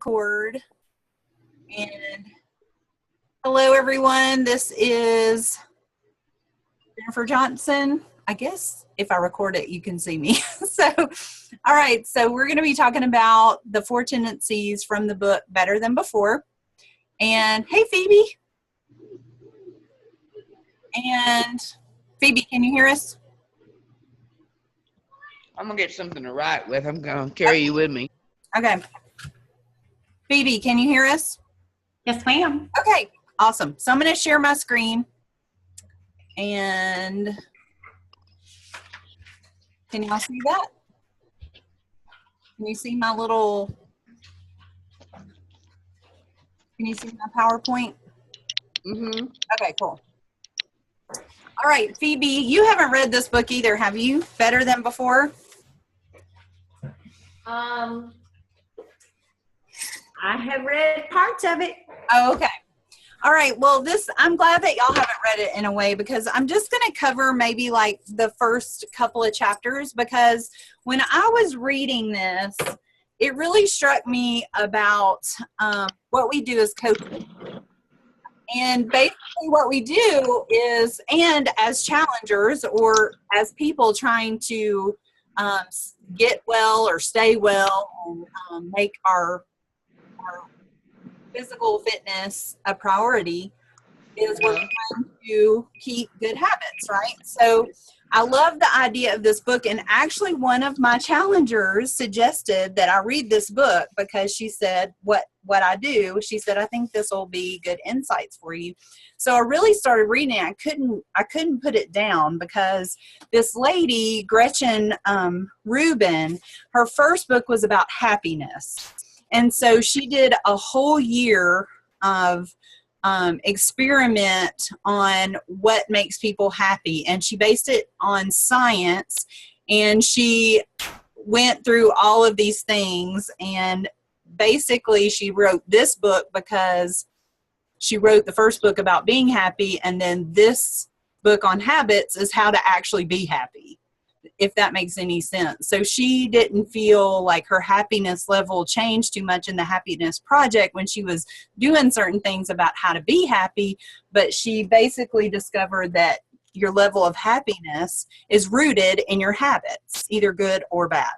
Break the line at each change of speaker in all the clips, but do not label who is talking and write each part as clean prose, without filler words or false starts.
record. And hello, everyone. This is Jennifer Johnson. I guess if I record it, you can see me. All right. So we're going to be talking about the 4 tendencies from the book Better Than Before. And hey, Phoebe. And Phoebe, can you hear us?
I'm going to get something to write with. I'm going to carry you with me.
Okay. Phoebe, can you hear us?
Yes, ma'am.
Okay, awesome. So I'm going to share my screen. And can y'all see that? Can you see my little, can you see my PowerPoint?
Mm-hmm.
Okay, cool. All right, Phoebe, you haven't read this book either, have you? Better Than Before?
I have read parts of it.
Oh, okay. All right. Well, I'm glad that y'all haven't read it in a way, because I'm just going to cover maybe like the first couple of chapters, because when I was reading this, it really struck me about what we do as coaches. And basically what we do is, and as challengers or as people trying to get well or stay well and make our physical fitness a priority, is we're trying to keep good habits, right? So I love the idea of this book, and actually one of my challengers suggested that I read this book because she said what I do. She said, I think this will be good insights for you. So I really started reading it. I couldn't put it down, because this lady, Gretchen Rubin, her first book was about happiness. And so she did a whole year of experiment on what makes people happy. And she based it on science. And she went through all of these things. And basically she wrote this book because she wrote the first book about being happy. And then this book on habits is how to actually be happy, if that makes any sense. So she didn't feel like her happiness level changed too much in the Happiness Project when she was doing certain things about how to be happy, but she basically discovered that your level of happiness is rooted in your habits, either good or bad.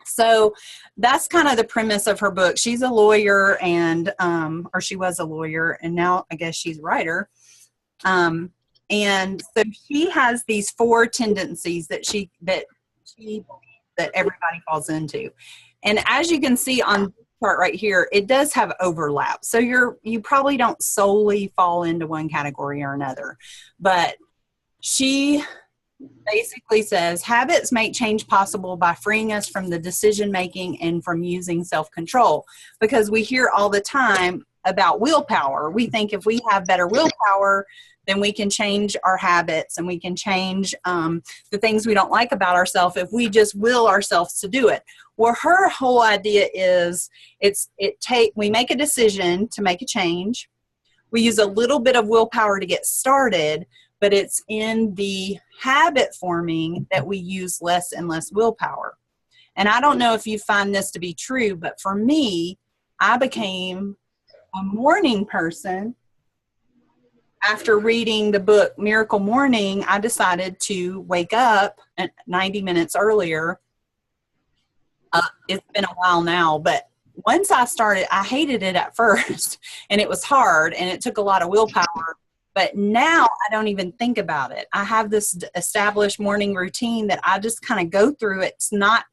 So that's kind of the premise of her book. She's a lawyer, and or she was a lawyer, and now I guess she's a writer. And so she has these 4 tendencies that everybody falls into. And as you can see on this part right here, it does have overlap. So you probably don't solely fall into one category or another. But she basically says habits make change possible by freeing us from the decision making and from using self-control. Because we hear all the time about willpower. We think if we have better willpower, then we can change our habits, and we can change the things we don't like about ourselves if we just will ourselves to do it. Well, her whole idea is we make a decision to make a change. We use a little bit of willpower to get started, but it's in the habit forming that we use less and less willpower. And I don't know if you find this to be true, but for me, I became a morning person. After reading the book Miracle Morning, I decided to wake up 90 minutes earlier. It's been a while now, but once I started, I hated it at first, and it was hard, and it took a lot of willpower. But now I don't even think about it. I have this established morning routine that I just kind of go through. It's not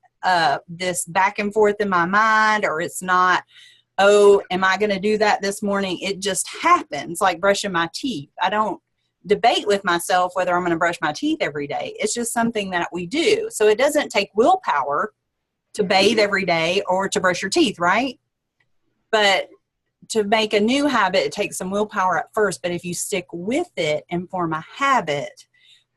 this back and forth in my mind, or it's not, oh, am I going to do that this morning? It just happens, like brushing my teeth. I don't debate with myself whether I'm going to brush my teeth every day. It's just something that we do. So it doesn't take willpower to bathe every day or to brush your teeth, right? But to make a new habit, it takes some willpower at first. But if you stick with it and form a habit,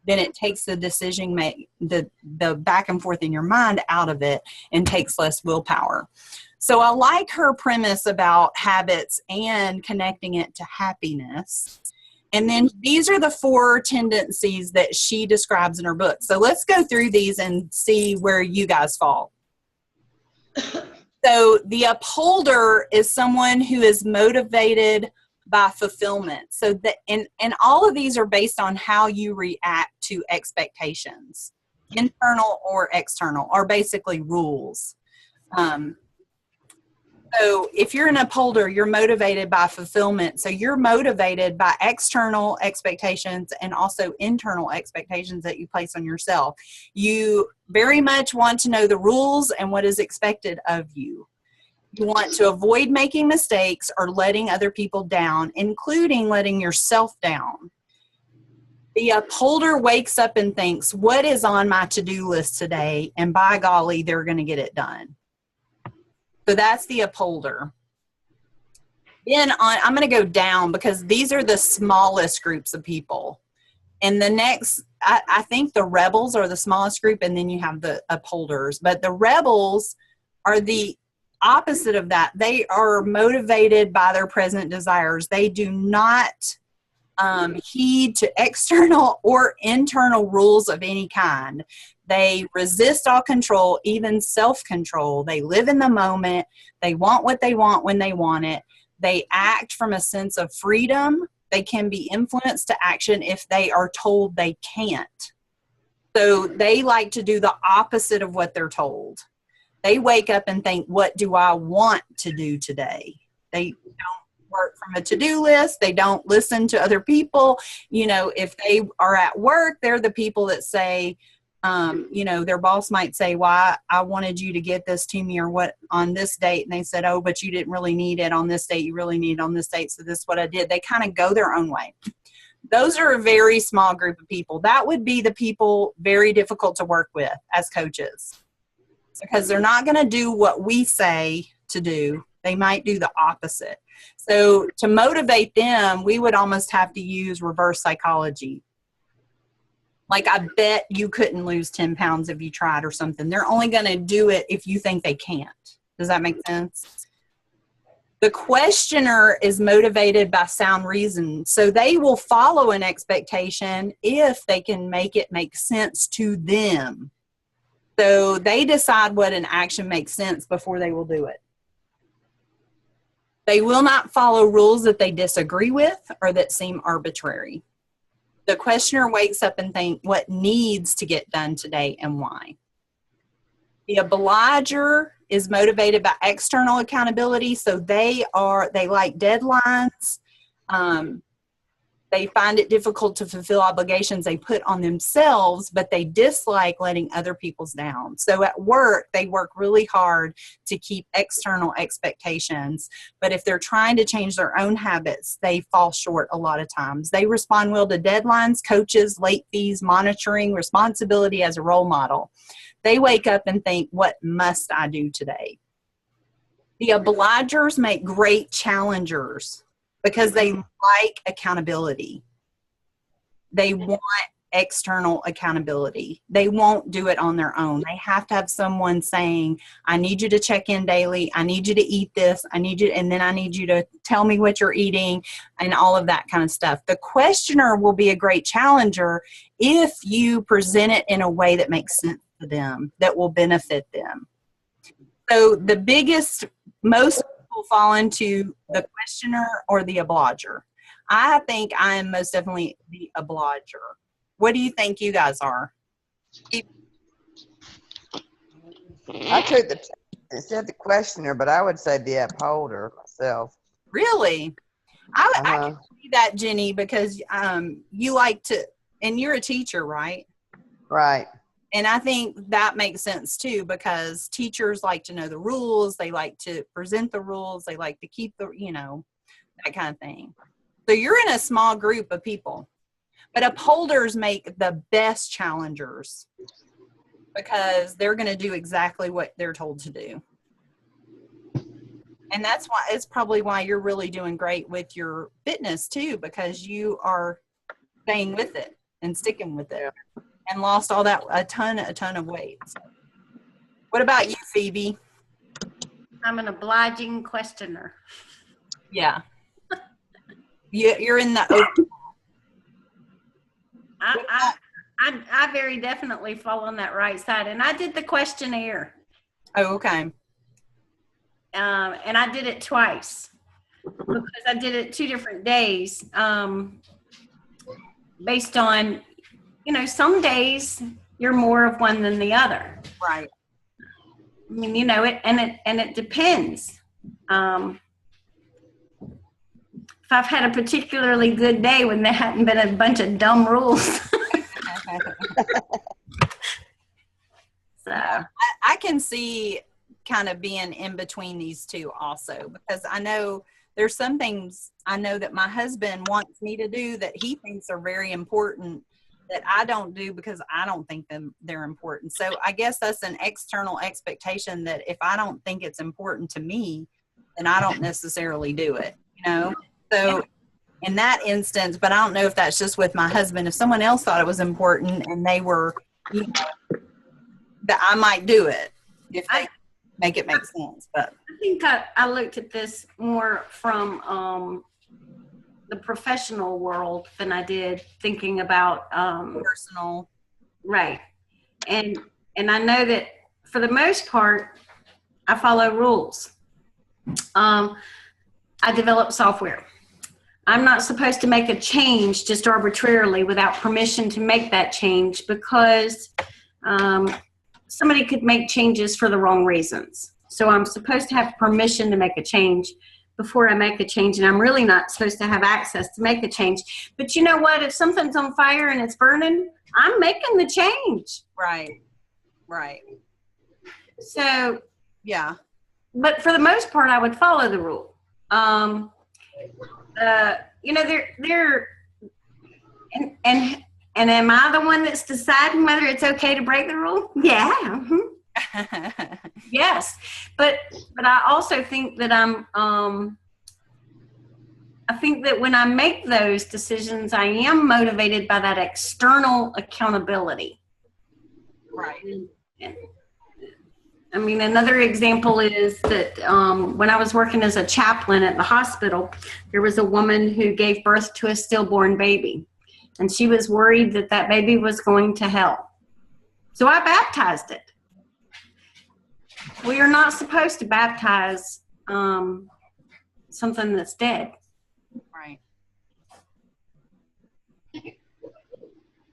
then it takes the decision, the back and forth in your mind out of it, and takes less willpower. So I like her premise about habits and connecting it to happiness. And then these are the 4 tendencies that she describes in her book. So let's go through these and see where you guys fall. So the upholder is someone who is motivated by fulfillment. So that, and all of these are based on how you react to expectations, internal or external, are basically rules. So if you're an upholder, you're motivated by fulfillment. So you're motivated by external expectations and also internal expectations that you place on yourself. You very much want to know the rules and what is expected of you. You want to avoid making mistakes or letting other people down, including letting yourself down. The upholder wakes up and thinks, what is on my to-do list today? And by golly, they're going to get it done. So that's the upholder. Then I'm going to go down because these are the smallest groups of people. And the next, I think the rebels are the smallest group, and then you have the upholders. But the rebels are the opposite of that. They are motivated by their present desires. They do not heed to external or internal rules of any kind. They resist all control, even self-control. They live in the moment. They want what they want when they want it. They act from a sense of freedom. They can be influenced to action if they are told they can't. So they like to do the opposite of what they're told. They wake up and think, what do I want to do today? They don't work from a to-do list. They don't listen to other people. You know, if they are at work, they're the people that say, you know, their boss might say, well, I wanted you to get this to me or what on this date. And they said, oh, but you didn't really need it on this date. You really need it on this date. So this is what I did. They kind of go their own way. Those are a very small group of people. That would be the people very difficult to work with as coaches, because they're not going to do what we say to do. They might do the opposite. So to motivate them, we would almost have to use reverse psychology. Like, I bet you couldn't lose 10 pounds if you tried or something. They're only going to do it if you think they can't. Does that make sense? The questioner is motivated by sound reason. So they will follow an expectation if they can make it make sense to them. So they decide what an action makes sense before they will do it. They will not follow rules that they disagree with or that seem arbitrary. The questioner wakes up and thinks what needs to get done today and why. The obliger is motivated by external accountability. So they like deadlines. They find it difficult to fulfill obligations they put on themselves, but they dislike letting other people's down. So at work, they work really hard to keep external expectations. But if they're trying to change their own habits, they fall short a lot of times. They respond well to deadlines, coaches, late fees, monitoring, responsibility as a role model. They wake up and think, what must I do today? The obligers make great challengers, because they like accountability. They want external accountability. They won't do it on their own. They have to have someone saying, I need you to check in daily. I need you to eat this. I need you, and then I need you to tell me what you're eating and all of that kind of stuff. The questioner will be a great challenger if you present it in a way that makes sense to them, that will benefit them. So the most people fall into the questioner or the obliger. I think I am most definitely the obliger. What do you think you guys are?
I took said the questioner, but I would say the upholder myself.
Really? I can see that, Jenny, because you like to, and you're a teacher, right?
Right.
And I think that makes sense too, because teachers like to know the rules. They like to present the rules. They like to keep the, that kind of thing. So you're in a small group of people, but upholders make the best challengers because they're going to do exactly what they're told to do. And that's why, it's probably why you're really doing great with your fitness too, because you are staying with it and sticking with it. And lost all that, a ton of weight. So. What about you, Phoebe?
I'm an obliging questioner.
Yeah. You're in the open.
I very definitely fall on that right side. And I did the questionnaire.
Oh, okay.
and I did it twice because I did it 2 different days, based on, some days you're more of one than the other.
Right.
I mean, it depends. If I've had a particularly good day when there hadn't been a bunch of dumb rules. So
I can see kind of being in between these two also, because I know there's some things I know that my husband wants me to do that he thinks are very important that I don't do because I don't think they're important. So I guess that's an external expectation that if I don't think it's important to me, then I don't necessarily do it, So in that instance, but I don't know if that's just with my husband. If someone else thought it was important and they were, that I might do it if they make it make sense. But
I think I looked at this more from the professional world than I did thinking about
personal.
Right. And I know that for the most part, I follow rules. I develop software. I'm not supposed to make a change just arbitrarily without permission to make that change, because somebody could make changes for the wrong reasons. So I'm supposed to have permission to make a change before I make a change, and I'm really not supposed to have access to make a change. But you know what? If something's on fire and it's burning, I'm making the change.
Right.
So,
yeah.
But for the most part, I would follow the rule. And am I the one that's deciding whether it's okay to break the rule? Yeah. Mm-hmm. Yes. But I also think that I think that when I make those decisions, I am motivated by that external accountability.
Right.
I mean, another example is that when I was working as a chaplain at the hospital, there was a woman who gave birth to a stillborn baby, and she was worried that that baby was going to hell. So I baptized it. We are not supposed to baptize something that's dead.
Right.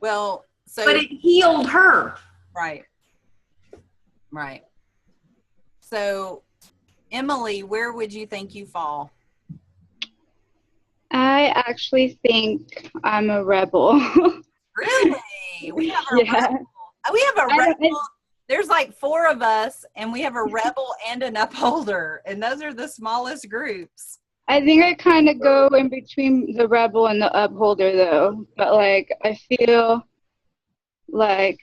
Well, so.
But it healed her.
Right. So, Emily, where would you think you fall?
I actually think I'm a rebel.
Really? We have a rebel. We have a rebel. There's like 4 of us, and we have a rebel and an upholder, and those are the smallest groups.
I think I kind of go in between the rebel and the upholder, though. But, I feel like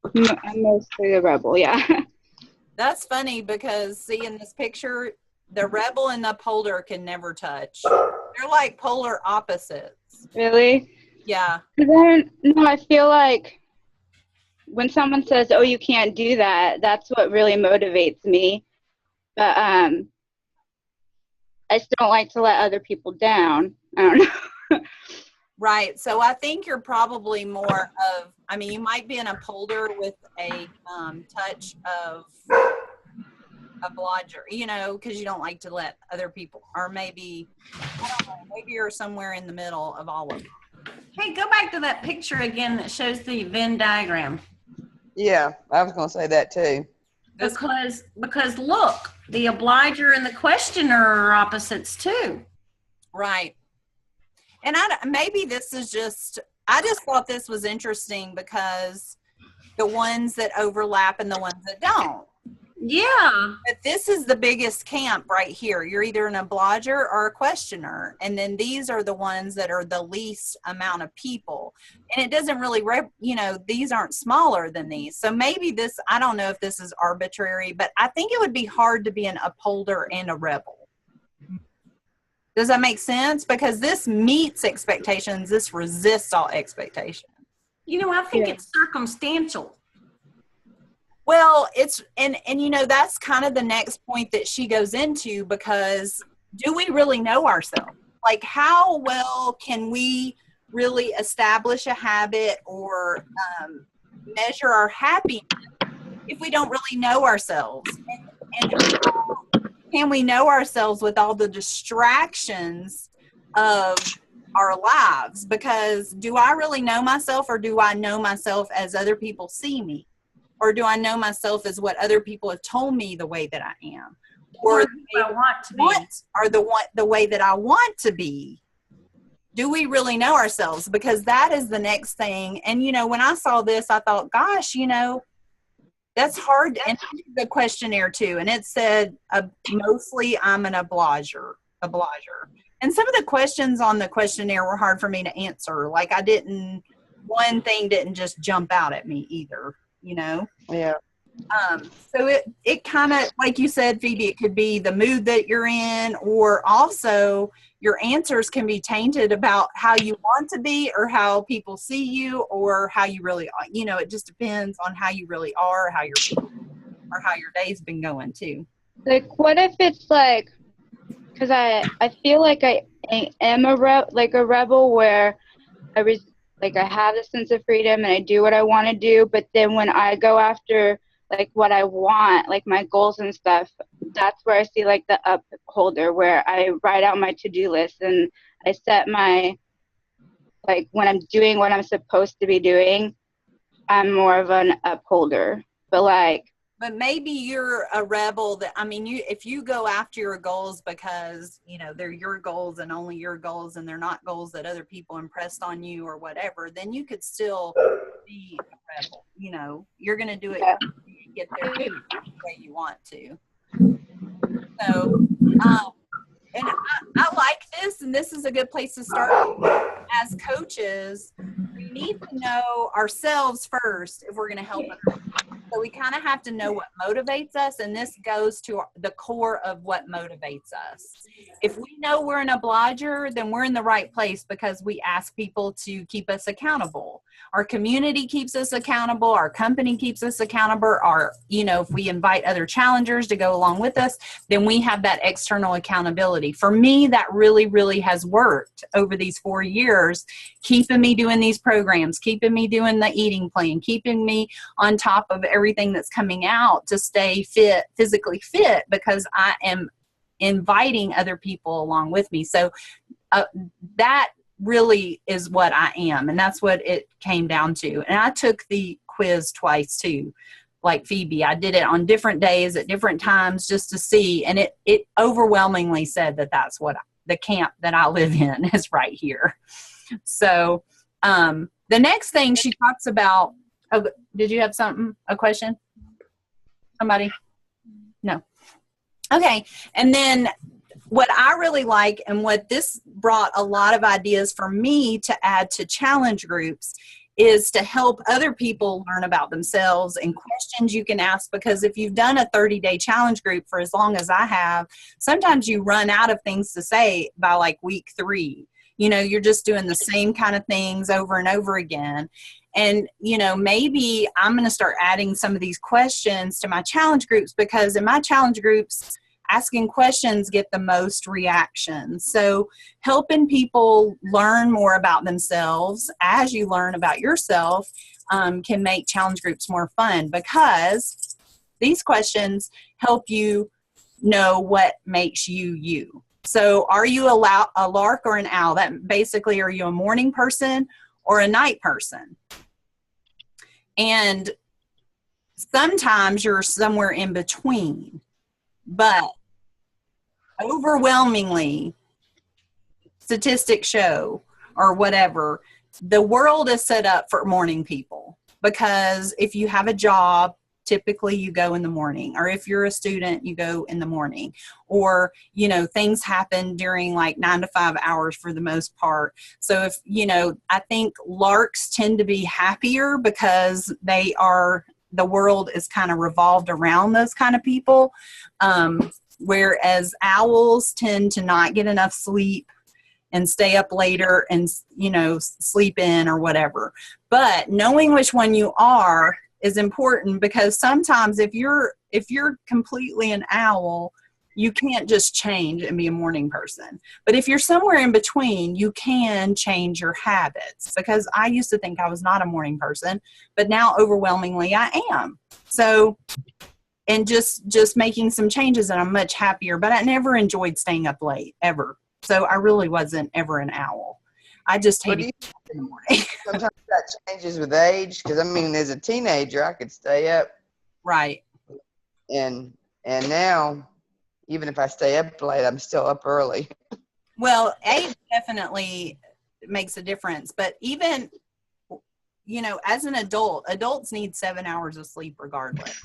I'm mostly the rebel, yeah.
That's funny because, see, in this picture, the rebel and the upholder can never touch. They're like polar opposites.
Really?
Yeah.
No, I feel like when someone says, oh, you can't do that, that's what really motivates me. But I still don't like to let other people down. I don't know.
Right. So I think you're probably more of, you might be an upholder with a touch of obliger, because you don't like to let other people, or maybe, I don't know, maybe you're somewhere in the middle of all of them.
Hey, go back to that picture again that shows the Venn diagram.
Yeah, I was going to say that too.
Because look, the obliger and the questioner are opposites too.
Right. And maybe this is I just thought this was interesting because the ones that overlap and the ones that don't.
Yeah. But
this is the biggest camp right here. You're either an obliger or a questioner. And then these are the ones that are the least amount of people. And it doesn't really, these aren't smaller than these. So maybe this, I don't know if this is arbitrary, but I think it would be hard to be an upholder and a rebel. Does that make sense? Because this meets expectations. This resists all expectations.
I think it's circumstantial.
Well, it's, and that's kind of the next point that she goes into, because do we really know ourselves? Like, how well can we really establish a habit or measure our happiness if we don't really know ourselves? And how can we know ourselves with all the distractions of our lives? Because do I really know myself, or do I know myself as other people see me? Or do I know myself as what other people have told me the way that I am? Or
who I want to be.
Or the way that I want to be? Do we really know ourselves? Because that is the next thing. And, you know, when I saw this, I thought, gosh, you know, that's hard. And the questionnaire too. And it said, mostly I'm an obliger. And some of the questions on the questionnaire were hard for me to answer. Like one thing didn't just jump out at me either, you know?
Yeah.
So it kind of, like you said, Phoebe, it could be the mood that you're in, or also your answers can be tainted about how you want to be, or how people see you, or how you really are. You know, it just depends on how you really are, how your day's been going too.
Like, what if it's like, because I feel like I am a rebel, where I have a sense of freedom and I do what I want to do, but then when I go after like what I want, like my goals and stuff, that's where I see like the upholder, where I write out my to-do list and I set my, like when I'm doing what I'm supposed to be doing, I'm more of an upholder. But
maybe you're a rebel if you go after your goals because, you know, they're your goals and only your goals, and they're not goals that other people impressed on you or whatever, then you could still be a rebel. You know, you're going to do it to get there the way you want to. So, and I like this, and this is a good place to start. As coaches, we need to know ourselves first if we're going to help others. So we kind of have to know what motivates us, and this goes to the core of what motivates us. If we know we're an obliger, then we're in the right place, because we ask people to keep us accountable. Our community keeps us accountable. Our company keeps us accountable. If we invite other challengers to go along with us, then we have that external accountability. For me, that really, really has worked over these 4 years, keeping me doing these programs, keeping me doing the eating plan, keeping me on top of everything that's coming out to stay physically fit, because I am inviting other people along with me. So that really is what I am, and that's what it came down to. And I took the quiz twice too, like Phoebe. I did it on different days at different times just to see, and it overwhelmingly said that that's what the camp that I live in is right here. So the next thing she talks about, did you have a question? Somebody? No. Okay. And then what I really like, and what this brought a lot of ideas for me to add to challenge groups, is to help other people learn about themselves and questions you can ask. Because if you've done a 30-day challenge group for as long as I have, sometimes you run out of things to say by like week 3. You know, you're just doing the same kind of things over and over again. And, you know, maybe I'm going to start adding some of these questions to my challenge groups, because in my challenge groups, asking questions get the most reactions. So helping people learn more about themselves as you learn about yourself can make challenge groups more fun, because these questions help you know what makes you you. So are you a lark or an owl? That basically, are you a morning person or a night person? And sometimes you're somewhere in between, but overwhelmingly, statistics show, or whatever, the world is set up for morning people, because if you have a job, typically you go in the morning, or if you're a student, you go in the morning, or, you know, things happen during like 9 to 5 hours for the most part. So if, you know, I think larks tend to be happier because the world is kind of revolved around those kind of people. Whereas owls tend to not get enough sleep and stay up later and, you know, sleep in or whatever. But knowing which one you are is important, because sometimes if you're completely an owl, you can't just change and be a morning person. But if you're somewhere in between, you can change your habits, because I used to think I was not a morning person, but now overwhelmingly I am. So and just making some changes, and I'm much happier. But I never enjoyed staying up late ever. So I really wasn't ever an owl. I just hated
What
to get up in the morning.
sometimes that changes with age? Because I mean, as a teenager, I could stay up,
Right.
and now, even if I stay up late, I'm still up early.
Well, age definitely makes a difference. But even, as an adult, adults need 7 hours of sleep regardless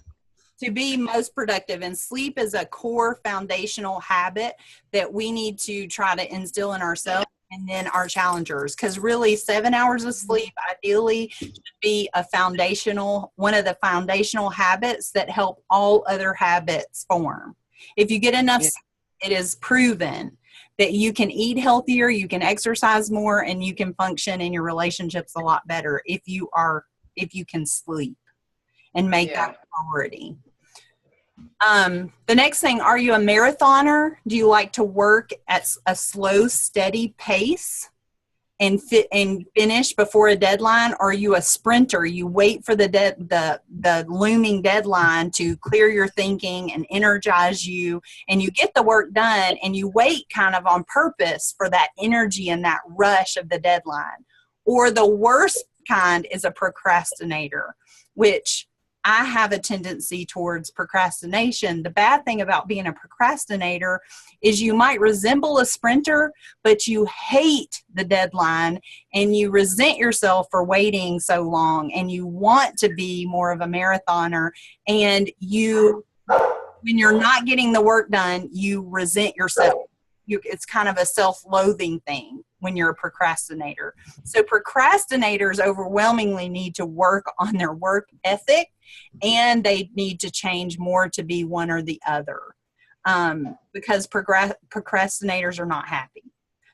to be most productive. And sleep is a core foundational habit that we need to try to instill in ourselves and then our challengers. Because really 7 hours of sleep ideally should be one of the foundational habits that help all other habits form. If you get enough sleep, it is proven that you can eat healthier, you can exercise more, and you can function in your relationships a lot better if you can sleep and make that a priority. The next thing, are you a marathoner? Do you like to work at a slow, steady pace and finish before a deadline? Or are you a sprinter? You wait for the looming deadline to clear your thinking and energize you, and you get the work done, and you wait kind of on purpose for that energy and that rush of the deadline. Or the worst kind is a procrastinator, which I have a tendency towards procrastination. The bad thing about being a procrastinator is you might resemble a sprinter, but you hate the deadline and you resent yourself for waiting so long, and you want to be more of a marathoner, and when you're not getting the work done, you resent yourself. It's kind of a self-loathing thing when you're a procrastinator. So procrastinators overwhelmingly need to work on their work ethic, and they need to change more to be one or the other, because procrastinators are not happy.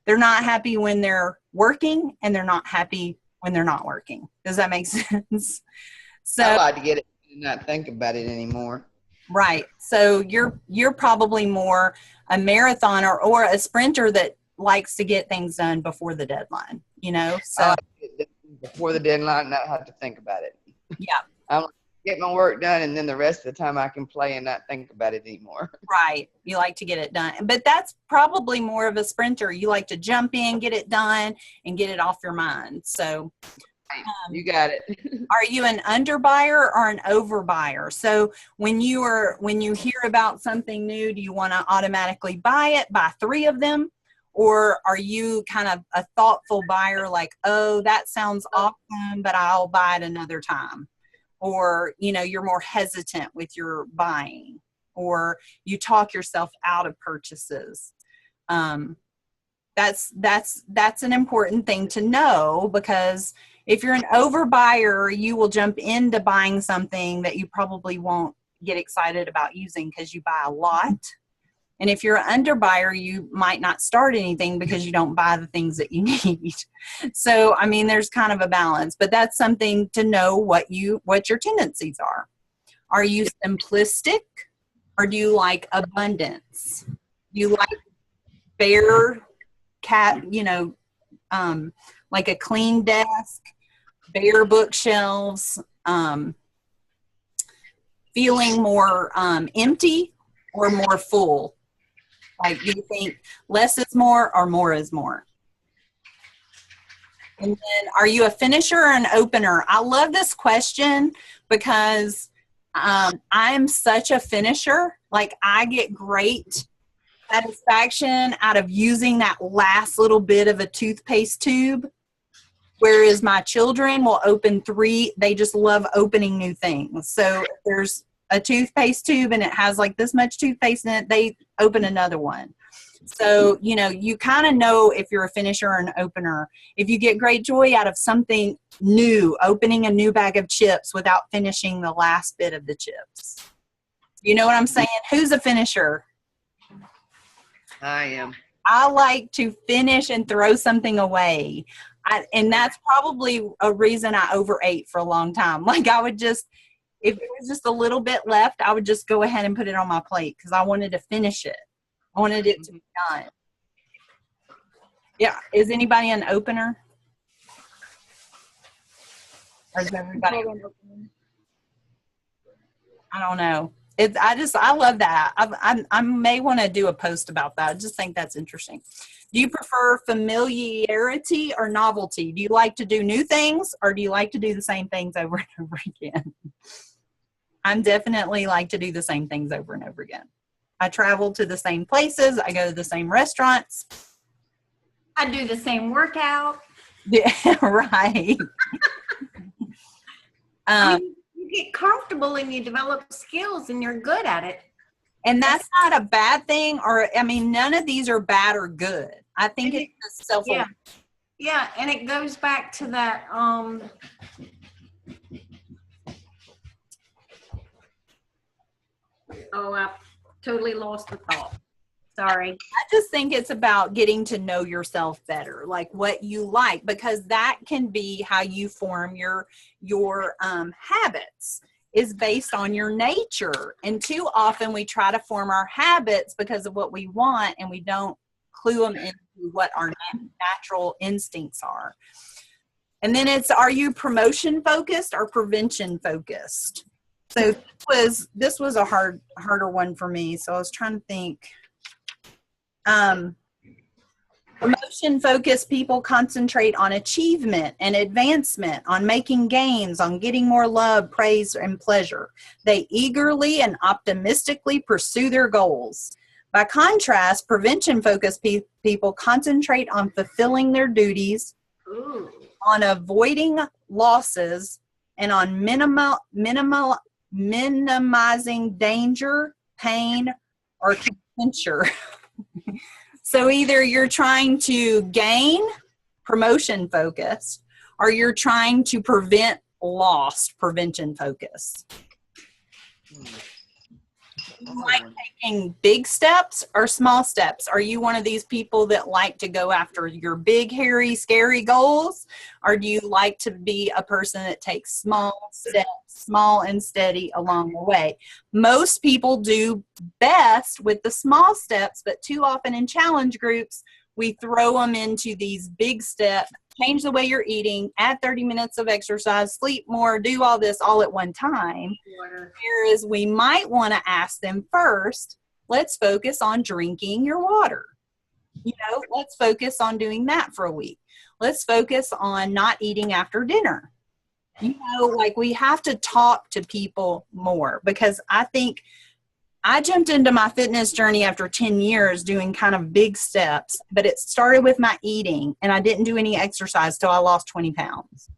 They're not happy when they're working, and they're not happy when they're not working. Does that make sense? So
I like to get it and not think about it anymore.
Right. So you're probably more a marathoner or a sprinter that likes to get things done before the deadline, So
I like to get it done before the deadline and not have to think about it.
yeah.
I like to get my work done, and then the rest of the time I can play and not think about it anymore.
Right. You like to get it done. But that's probably more of a sprinter. You like to jump in, get it done, and get it off your mind. So
You got it.
are you an underbuyer or an overbuyer? So when you hear about something new, do you want to automatically buy 3 of them? Or are you kind of a thoughtful buyer, like, oh, that sounds awesome, but I'll buy it another time? Or, you're more hesitant with your buying, or you talk yourself out of purchases. That's an important thing to know, because if you're an overbuyer, you will jump into buying something that you probably won't get excited about using because you buy a lot. And if you're an underbuyer, you might not start anything because you don't buy the things that you need. So, I mean, there's kind of a balance, but that's something to know what your tendencies are. Are you simplistic, or do you like abundance? Do you like bare like a clean desk, bare bookshelves, feeling more empty or more full? Like, do you think less is more or more is more? And then, are you a finisher or an opener? I love this question because I'm such a finisher. Like, I get great satisfaction out of using that last little bit of a toothpaste tube, whereas my children will open 3. They just love opening new things. So if there's a toothpaste tube and it has like this much toothpaste in it, they open another one. So, you kind of know if you're a finisher or an opener. If you get great joy out of something new, opening a new bag of chips without finishing the last bit of the chips. You know what I'm saying? Who's a finisher?
I am.
I like to finish and throw something away. And that's probably a reason I overate for a long time. Like, I would just, if there was just a little bit left, I would just go ahead and put it on my plate because I wanted to finish it. I wanted it to be done. Yeah. Is anybody an opener? Or is everybody? I don't know. I love that. I may want to do a post about that. I just think that's interesting. Do you prefer familiarity or novelty? Do you like to do new things, or do you like to do the same things over and over again? I'm definitely like to do the same things over and over again. I travel to the same places. I go to the same restaurants.
I do the same workout.
Yeah, right.
I mean, you get comfortable and you develop skills and you're good at it.
And that's not a bad thing, or, I mean, none of these are bad or good. I think it's just self-awareness.
Yeah, and it goes back to that, oh, I totally lost the thought. Sorry.
I just think it's about getting to know yourself better, like what you like, because that can be how you form your habits, is based on your nature. And too often we try to form our habits because of what we want, and we don't clue them into what our natural instincts are. And then are you promotion focused or prevention focused? So this was a harder one for me. So I was trying to think. Promotion focused people concentrate on achievement and advancement, on making gains, on getting more love, praise, and pleasure. They eagerly and optimistically pursue their goals. By contrast, prevention focused people concentrate on fulfilling their duties, on avoiding losses, and on minimizing danger, pain, or adventure. So either you're trying to gain, promotion focus, or you're trying to prevent loss, prevention focus. You like taking big steps or small steps? Are you one of these people that like to go after your big, hairy, scary goals? Or do you like to be a person that takes small steps, small and steady along the way? Most people do best with the small steps, but too often in challenge groups, we throw them into these big steps. Change the way you're eating, add 30 minutes of exercise, sleep more, do all this all at one time. Whereas we might want to ask them first, let's focus on drinking your water. Let's focus on doing that for a week. Let's focus on not eating after dinner. We have to talk to people more, because I think I jumped into my fitness journey after 10 years doing kind of big steps, but it started with my eating, and I didn't do any exercise till I lost 20 pounds.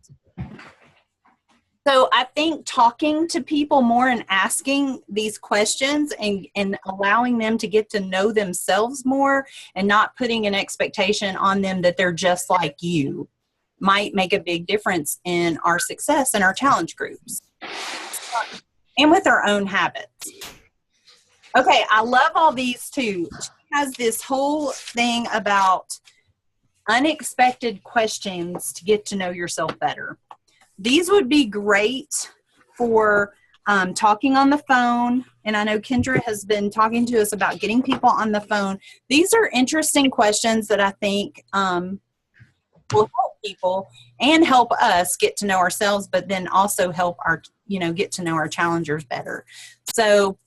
So I think talking to people more and asking these questions and allowing them to get to know themselves more, and not putting an expectation on them that they're just like you, might make a big difference in our success in our challenge groups and with our own habits. Okay, I love all these too. She has this whole thing about unexpected questions to get to know yourself better. These would be great for talking on the phone. And I know Kendra has been talking to us about getting people on the phone. These are interesting questions that I think will help people and help us get to know ourselves, but then also help our, get to know our challengers better. So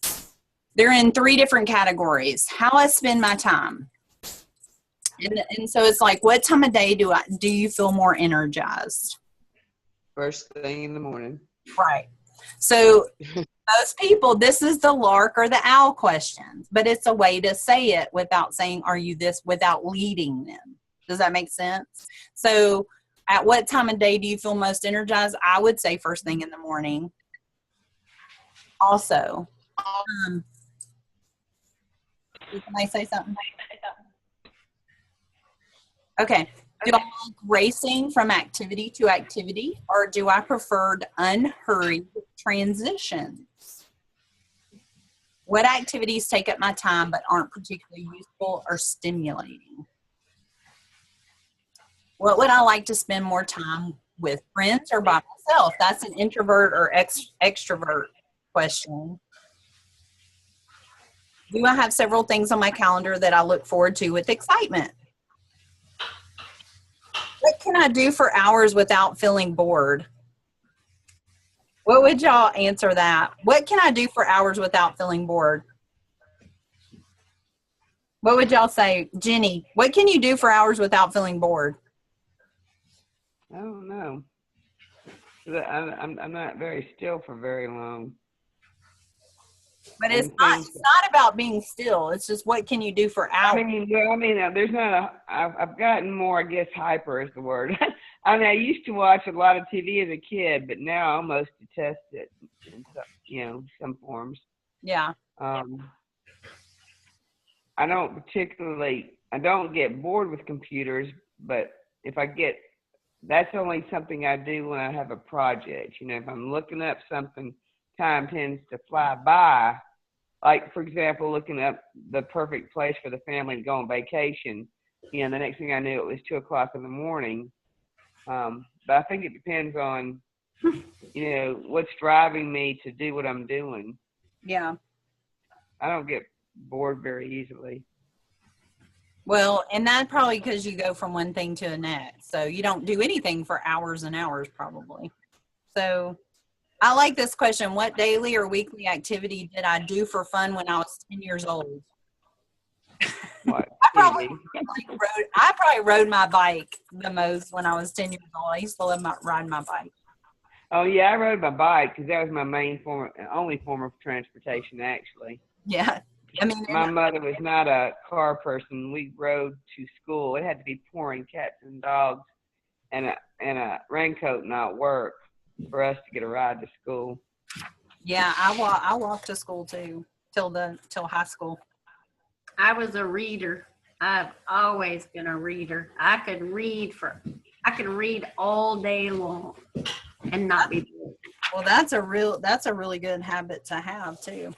they're in 3 different categories. How I spend my time. And so it's like, what time of day do you feel more energized?
First thing in the morning.
Right. So most people, this is the lark or the owl question, but it's a way to say it without saying, are you this, without leading them. Does that make sense? So at what time of day do you feel most energized? I would say first thing in the morning. Also, can I say something? Okay. Do I like racing from activity to activity, or do I prefer unhurried transitions? What activities take up my time but aren't particularly useful or stimulating? What would I like to spend more time with, friends or by myself? That's an introvert or extrovert question. Do I have several things on my calendar that I look forward to with excitement? What can I do for hours without feeling bored? What would y'all answer that? What can I do for hours without feeling bored? What would y'all say? Jenny, what can you do for hours without feeling bored?
I don't know. I'm not very still for very long.
But it's not about being still. It's just what can you do for hours?
There's not I've gotten more, I guess, hyper is the word. I mean, I used to watch a lot of TV as a kid, but now I almost detest it in some forms.
Yeah.
I don't get bored with computers, but that's only something I do when I have a project. If I'm looking up something, time tends to fly by. Like, for example, looking up the perfect place for the family to go on vacation. The next thing I knew, it was 2:00 in the morning. But I think it depends on, what's driving me to do what I'm doing.
Yeah.
I don't get bored very easily.
Well, and that's probably because you go from one thing to the next. So you don't do anything for hours and hours probably. So I like this question. What daily or weekly activity did I do for fun when I was 10 years old?
What?
I probably rode my bike the most when I was 10 years old. I used to love riding my bike.
Oh, yeah, I rode my bike because that was my only form of transportation, actually.
Yeah.
My mother was not a car person. We rode to school. It had to be pouring cats and dogs and a raincoat, not work, for us to get a ride to school.
Yeah, I walked to school too till high school.
I was a reader. I've always been a reader. I could read all day long and not be bored.
Well, that's a really good habit to have too.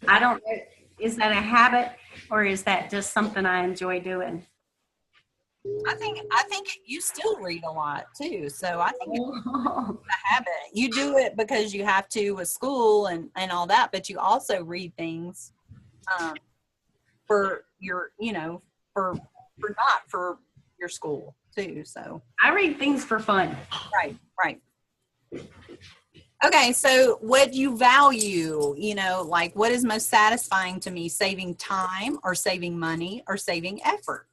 I don't know, is that a habit or is that just something I enjoy doing?
I think you still read a lot too. So I think it's a habit. You do it because you have to with school and all that, but you also read things for your, for your school too. So
I read things for fun.
Right. Okay, so what do you value? Like what is most satisfying to me? Saving time or saving money or saving effort?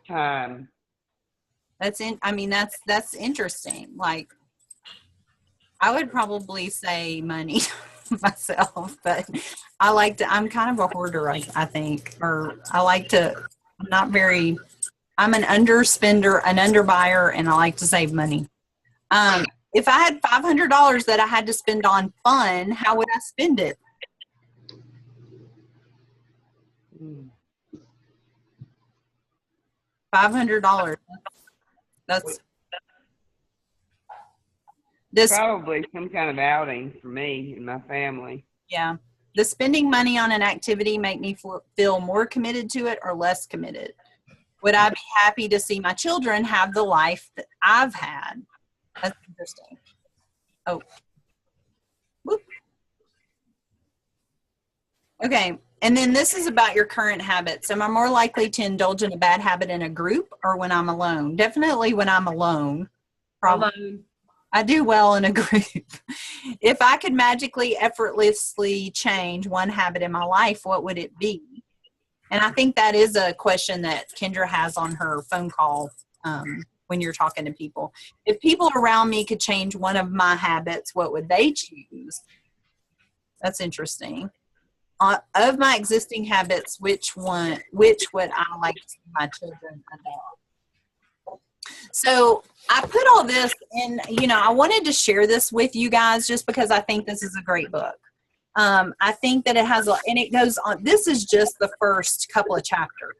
Time.
That's interesting. Like I would probably say money myself, but I'm kind of a hoarder, I think, or I'm an underspender, an underbuyer, and I like to save money. If I had $500 that I had to spend on fun, how would I spend it? $500. That's
probably some kind of outing for me and my family.
Yeah. Does spending money on an activity make me feel more committed to it or less committed? Would I be happy to see my children have the life that I've had? That's interesting. Oh. Whoop. Okay. And then this is about your current habits. Am I more likely to indulge in a bad habit in a group or when I'm alone? Definitely when I'm alone. Probably.
Alone.
I do well in a group. If I could magically, effortlessly change one habit in my life, what would it be? And I think that is a question that Kendra has on her phone call when you're talking to people. If people around me could change one of my habits, what would they choose? That's interesting. Of my existing habits, which would I like to see my children adopt? So I put all this in, I wanted to share this with you guys just because I think this is a great book. I think that and it goes on, this is just the first couple of chapters.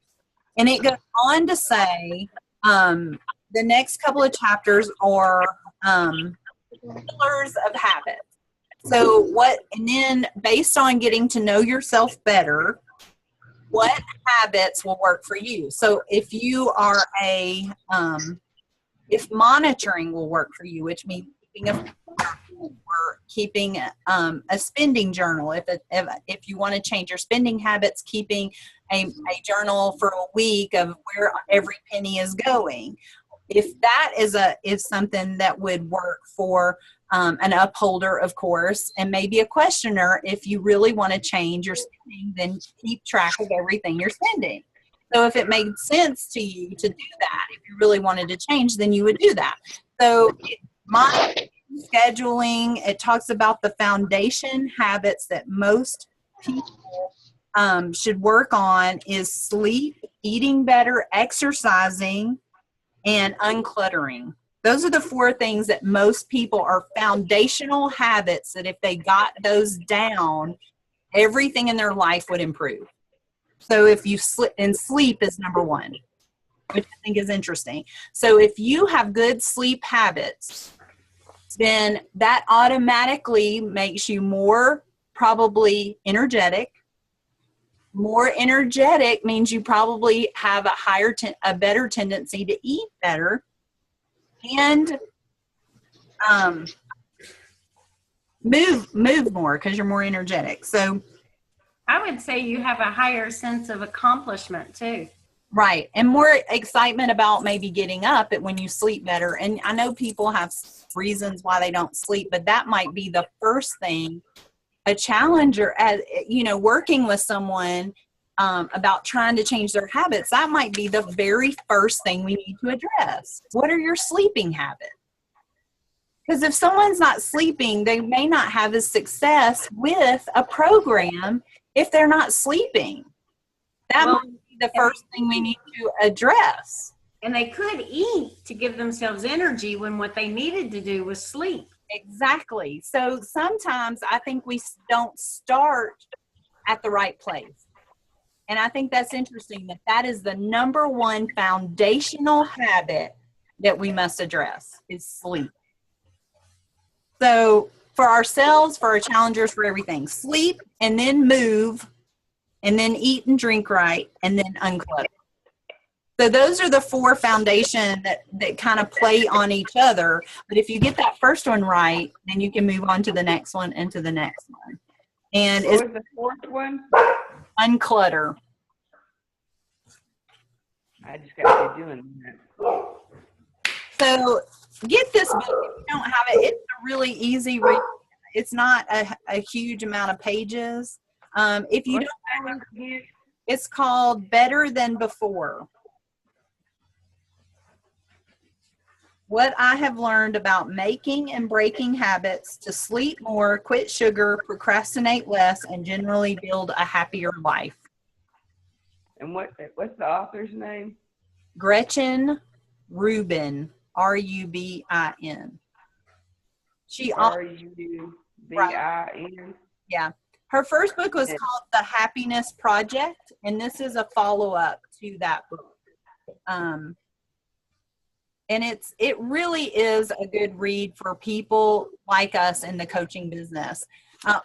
And it goes on to say, the next couple of chapters are pillars of habits. So and then based on getting to know yourself better, what habits will work for you? So if you are if monitoring will work for you, which means keeping a spending journal. If you want to change your spending habits, keeping a journal for a week of where every penny is going. If that is something that would work for an upholder, of course, and maybe a questioner. If you really want to change your spending, then keep track of everything you're spending. So if it made sense to you to do that, if you really wanted to change, then you would do that. So my scheduling, it talks about the foundation habits that most people should work on is sleep, eating better, exercising, and uncluttering. Those are the 4 things that most people are foundational habits that if they got those down, everything in their life would improve. So if you sleep is number 1, which I think is interesting. So if you have good sleep habits, then that automatically makes you more probably energetic. More energetic means you probably have a better tendency to eat better and move more because you're more energetic. So
I would say you have a higher sense of accomplishment too.
Right. And more excitement about maybe getting up when you sleep better. And I know people have reasons why they don't sleep, but that might be the first thing a challenger, as you know, working with someone about trying to change their habits, that might be the very first thing we need to address. What are your sleeping habits? Because if someone's not sleeping, they may not have as success with a program if they're not sleeping. That might be the first thing we need to address.
And they could eat to give themselves energy when what they needed to do was sleep.
Exactly. So sometimes I think we don't start at the right place. And I think that's interesting that is the number 1 foundational habit that we must address is sleep. So for ourselves, for our challengers, for everything, sleep and then move and then eat and drink right and then unclutter. So those are the 4 foundation that kind of play on each other. But if you get that first one right, then you can move on to the next one and to the next one. And
what was the 4th one?
Unclutter.
I just got to doing that.
So get this book if you don't have it. It's a really easy read. It's not a huge amount of pages. If you don't have it, it's called Better Than Before. What I have learned about making and breaking habits to sleep more, quit sugar, procrastinate less, and generally build a happier life.
And what's the author's name?
Gretchen Rubin, Rubin. She
Rubin.
Yeah. Her first book was called The Happiness Project, and this is a follow-up to that book. And it really is a good read for people like us in the coaching business,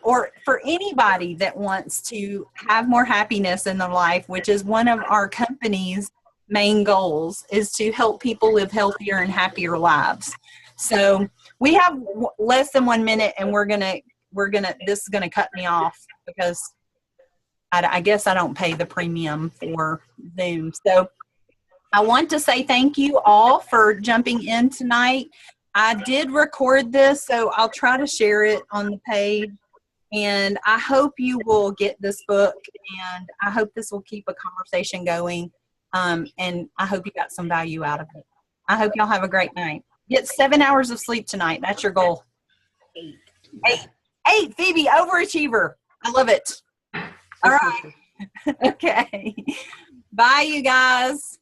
or for anybody that wants to have more happiness in their life, which is one of our company's main goals, is to help people live healthier and happier lives. So we have less than 1 minute, and this is gonna cut me off because I guess I don't pay the premium for Zoom. So I want to say thank you all for jumping in tonight. I did record this, so I'll try to share it on the page. And I hope you will get this book, and I hope this will keep a conversation going. And I hope you got some value out of it. I hope y'all have a great night. Get 7 hours of sleep tonight. That's your goal. 8. Phoebe, overachiever. I love it. All right. Okay. Bye, you guys.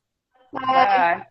Bye.